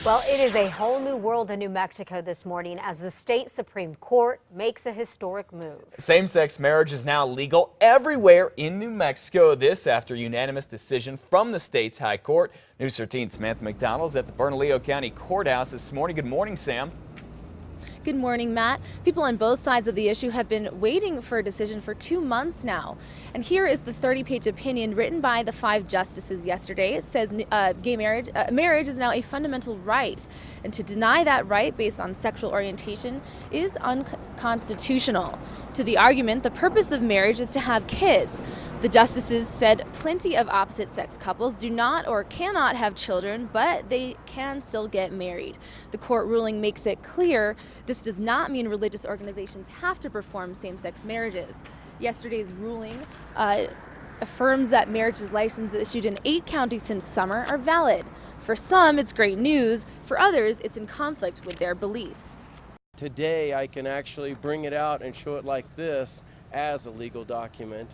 Well, it is a whole new world in New Mexico this morning as the state Supreme Court makes a historic move. Same-sex marriage is now legal everywhere in New Mexico. This after a unanimous decision from the state's high court. News 13's Samantha McDonald is at the Bernalillo County Courthouse this morning. Good morning, Sam. Good morning, Matt. People on both sides of the issue have been waiting for a decision for 2 months now. And here is the 30-page opinion written by the 5 justices yesterday. It says marriage is now a fundamental right, and to deny that right based on sexual orientation is unconstitutional. To the argument, the purpose of marriage is to have kids. The justices said plenty of opposite-sex couples do not or cannot have children, but they can still get married. The court ruling makes it clear this does not mean religious organizations have to perform same-sex marriages. Yesterday's ruling affirms that marriage licenses issued in 8 counties since summer are valid. For some, it's great news. For others, it's in conflict with their beliefs. Today, I can actually bring it out and show it like this as a legal document.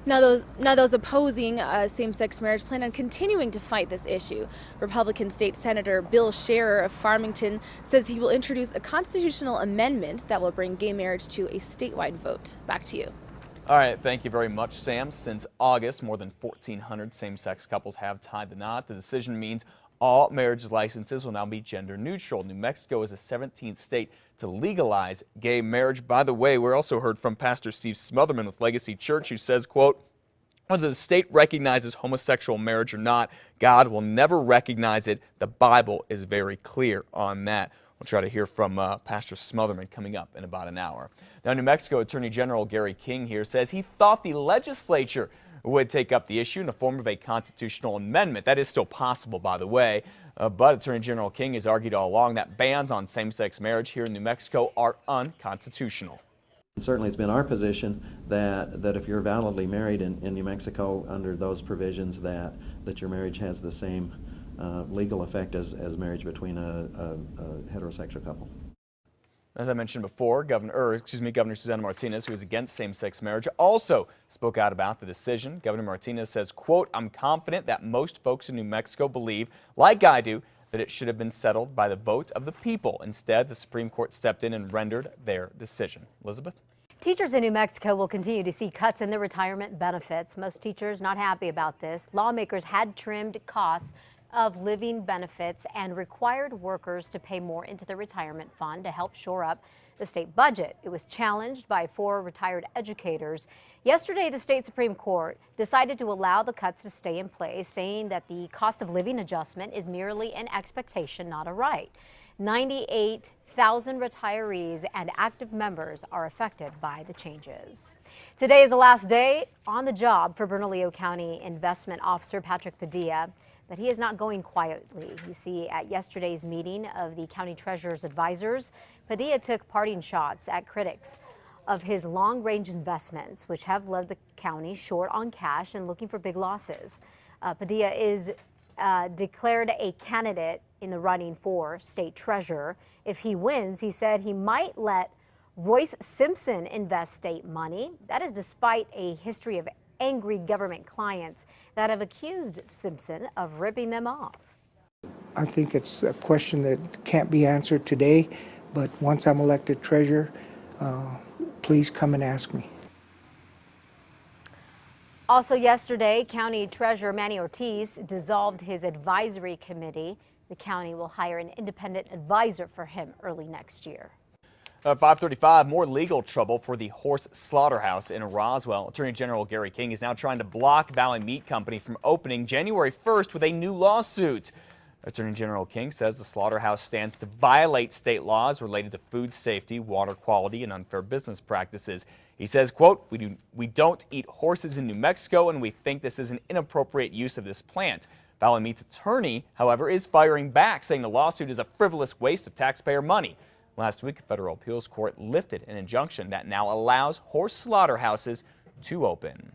Now those opposing same-sex marriage plan on continuing to fight this issue. Republican State Senator Bill Scherer of Farmington says he will introduce a constitutional amendment that will bring gay marriage to a statewide vote. Back to you. All right, thank you very much, Sam. Since August, more than 1,400 same-sex couples have tied the knot. The decision means all marriage licenses will now be gender neutral. New Mexico is the 17th state to legalize gay marriage. By the way, we also heard from Pastor Steve Smotherman with Legacy Church, who says, quote, "Whether the state recognizes homosexual marriage or not, God will never recognize it. The Bible is very clear on that." We'll try to hear from Pastor Smotherman coming up in about an hour. Now, New Mexico Attorney General Gary King here says he thought the legislature would take up the issue in the form of a constitutional amendment. That is still possible, by the way, but Attorney General King has argued all along that bans on same-sex marriage here in New Mexico are unconstitutional. Certainly it's been our position that if you're validly married in New Mexico under those provisions that your marriage has the same legal effect as marriage between a heterosexual couple. As I mentioned before, Governor Susanna Martinez, who is against same-sex marriage, also spoke out about the decision. Governor Martinez says, quote, "I'm confident that most folks in New Mexico believe, like I do, that it should have been settled by the vote of the people. Instead, the Supreme Court stepped in and rendered their decision." Elizabeth? Teachers in New Mexico will continue to see cuts in their retirement benefits. Most teachers not happy about this. Lawmakers had trimmed costs of living benefits and required workers to pay more into the retirement fund to help shore up the state budget. It was challenged by 4 retired educators. Yesterday, the state Supreme Court decided to allow the cuts to stay in place, saying that the cost of living adjustment is merely an expectation, not a right. 98,000 retirees and active members are affected by the changes. Today is the last day on the job for Bernalillo County Investment Officer Patrick Padilla. But he is not going quietly. You see, at yesterday's meeting of the county treasurer's advisors, Padilla took parting shots at critics of his long-range investments, which have left the county short on cash and looking for big losses. Padilla is declared a candidate in the running for state treasurer. If he wins, he said he might let Royce Simpson invest state money. That is despite a history of angry government clients that have accused Simpson of ripping them off. I think it's a question that can't be answered today, but once I'm elected treasurer, please come and ask me. Also yesterday, County Treasurer Manny Ortiz dissolved his advisory committee. The county will hire an independent advisor for him early next year. 5:35, more legal trouble for the horse slaughterhouse in Roswell. Attorney General Gary King is now trying to block Valley Meat Company from opening January 1st with a new lawsuit. Attorney General King says the slaughterhouse stands to violate state laws related to food safety, water quality, and unfair business practices. He says, quote, we don't eat horses in New Mexico, and we think this is an inappropriate use of this plant. Valley Meat's attorney, however, is firing back, saying the lawsuit is a frivolous waste of taxpayer money. Last week, a federal appeals court lifted an injunction that now allows horse slaughterhouses to open.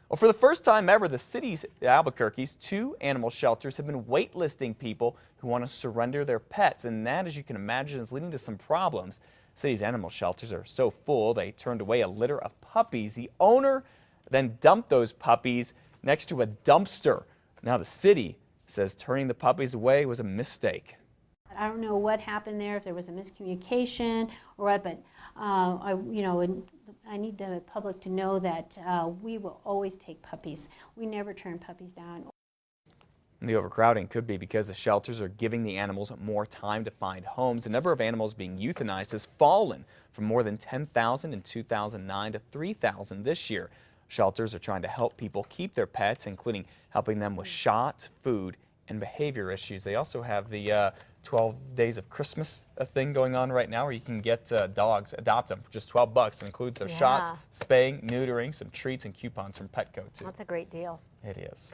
Well, for the first time ever, the city's Albuquerque's 2 animal shelters have been waitlisting people who want to surrender their pets, and that, as you can imagine, is leading to some problems. The city's animal shelters are so full they turned away a litter of puppies. The owner then dumped those puppies next to a dumpster. Now the city says turning the puppies away was a mistake. I don't know what happened there, if there was a miscommunication or what, but I need the public to know that we will always take puppies. We never turn puppies down. The overcrowding could be because the shelters are giving the animals more time to find homes. The number of animals being euthanized has fallen from more than 10,000 in 2009 to 3,000 this year. Shelters are trying to help people keep their pets, including helping them with shots, food, and behavior issues. They also have the 12 Days of Christmas thing going on right now, where you can get dogs, adopt them for just $12. It includes their shots, spaying, neutering, some treats, and coupons from Petco too. That's a great deal. It is.